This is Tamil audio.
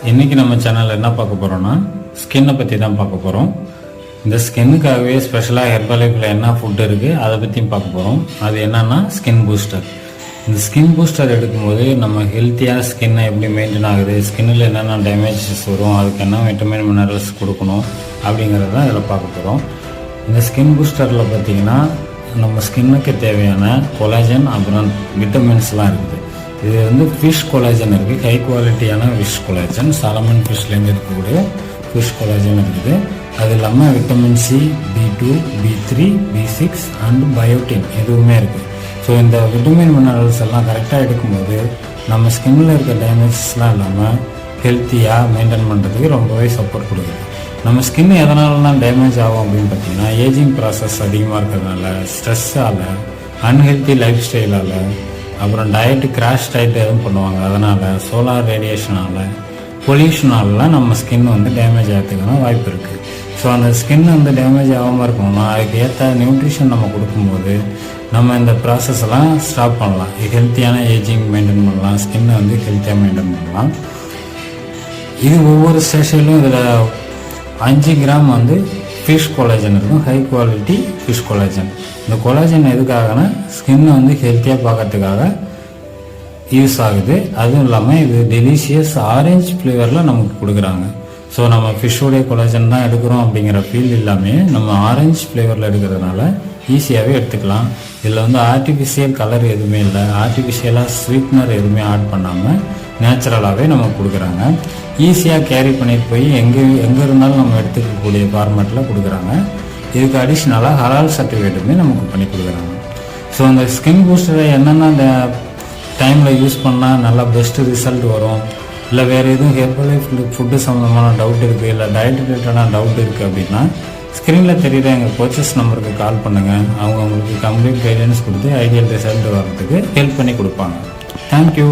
இன்றைக்கி நம்ம சேனலில் என்ன பார்க்க போகிறோன்னா ஸ்கின்னை பற்றி தான் பார்க்க போகிறோம். இந்த ஸ்கின்னுக்காகவே ஸ்பெஷலாக ஹெர்பலைஃப்பில் என்ன ஃபுட் இருக்குது அதை பற்றியும் பார்க்க போகிறோம். அது என்னன்னா ஸ்கின் பூஸ்டர். இந்த ஸ்கின் பூஸ்டர் எடுக்கும்போது நம்ம ஹெல்த்தியாக ஸ்கின்னை எப்படி மெயின்டைன் ஆகுது, ஸ்கின்னில் என்னென்ன டேமேஜஸ் வரும், அதுக்கு என்ன விட்டமின் மினரல்ஸ் கொடுக்கணும் அப்படிங்கிறது தான் இதில் பார்க்க போகிறோம். இந்த ஸ்கின் பூஸ்டரில் பார்த்திங்கன்னா நம்ம ஸ்கின்னுக்கு தேவையான கொலாஜன் அப்புறம் விட்டமின்ஸ்லாம் இருக்குது. இது வந்து ஃபிஷ் கொலாஜன் இருக்குது, ஹை குவாலிட்டியான ஃபிஷ் கொலாஜன், சாலமன் ஃபிஷ்லேருந்து இருக்கக்கூடிய ஃபிஷ் கொலாஜன் இருக்குது. அது இல்லாமல் vitamin C, B2, B3, B6 and biotin எதுவுமே இருக்குது. ஸோ இந்த விட்டமின் மினரல்ஸ் எல்லாம் கரெக்டாக எடுக்கும்போது நம்ம ஸ்கின்னில் இருக்க டேமேஜஸ்லாம் இல்லாமல் ஹெல்த்தியாக மெயின்டைன் பண்ணுறதுக்கு ரொம்பவே சப்போர்ட் கொடுக்குது. நம்ம ஸ்கின் எதனாலலாம் டேமேஜ் ஆகும் அப்படின்னு பார்த்தீங்கன்னா ஏஜிங் ப்ராசஸ் அதிகமாக இருக்கிறதுனால, ஸ்ட்ரெஸ்ஸால், அன்ஹெல்த்தி லைஃப் ஸ்டைலால், அப்புறம் டயட்டு கிராஷ் டயட் எதுவும் பண்ணுவாங்க, அதனால், சோலார் ரேடியேஷனால், பொல்யூஷனாலலாம் நம்ம ஸ்கின் வந்து டேமேஜ் ஆகிறதுக்கான வாய்ப்பு இருக்குது. ஸோ அந்த ஸ்கின் வந்து டேமேஜ் ஆகாமல் இருக்கணும்னா அதுக்கு ஏற்ற நியூட்ரிஷன் நம்ம கொடுக்கும்போது நம்ம இந்த ப்ராசஸ் எல்லாம் ஸ்டாப் பண்ணலாம். ஹெல்த்தியான ஏஜிங் மெயின்டைன் பண்ணலாம், ஸ்கின்னை வந்து ஹெல்த்தியாக மெயின்டைன் பண்ணலாம். இது ஒவ்வொரு ஸ்டேஷன்லையும் இதில் 5 கிராம் வந்து ஃபிஷ் கொலாஜன் இருக்கும், ஹை குவாலிட்டி ஃபிஷ் கொலாஜன். இந்த கொலாஜன் எதுக்காகனா ஸ்கின்னை வந்து ஹெல்த்தியாக பார்க்கறதுக்காக யூஸ் ஆகுது. அதுவும் இல்லாமல் இது டெலிஷியஸ் ஆரஞ்சு ஃப்ளேவரில் நமக்கு கொடுக்குறாங்க. ஸோ நம்ம ஃபிஷ்ஷோடைய கொலாஜன் தான் எடுக்கிறோம் அப்படிங்கிற ஃபீல் இல்லாமல் நம்ம ஆரஞ்சு ஃப்ளேவரில் எடுக்கிறதுனால ஈஸியாகவே எடுத்துக்கலாம். இதில் வந்து ஆர்டிஃபிஷியல் கலர் எதுவுமே இல்லை, ஆர்டிஃபிஷியலாக ஸ்வீட்னர் எதுவுமே ஆட் பண்ணாமல் நேச்சுரலாகவே நமக்கு கொடுக்குறாங்க. ஈஸியாக கேரி பண்ணிட்டு போய் எங்கே இருந்தாலும் நம்ம எடுத்துக்கக்கூடிய ஃபார்மேட்டில் கொடுக்குறாங்க. இதுக்கு அடிஷ்னலாக ஹலால் சர்டிஃபிகேட்டுமே நமக்கு பண்ணி கொடுக்குறாங்க. ஸோ அந்த ஸ்கின் பூஸ்டரை என்னென்ன டைமில் யூஸ் பண்ணால் நல்லா பெஸ்ட்டு ரிசல்ட் வரும், இல்லை வேறு எதுவும் ஹெர்பலைஃப் ஃபுட்டு சம்மந்தமான டவுட் இருக்குது, இல்லை டயட் ரிலேட்டடான டவுட் இருக்குது அப்படின்னா ஸ்க்ரீனில் தெரியுற எங்கள் கோச்சஸ் நம்பருக்கு கால் பண்ணுங்கள். அவங்க உங்களுக்கு கம்ப்ளீட் கைடன்ஸ் கொடுத்து ஐடியல் ரிசல்ட் வர்றதுக்கு ஹெல்ப் பண்ணி கொடுப்பாங்க. தேங்க்யூ.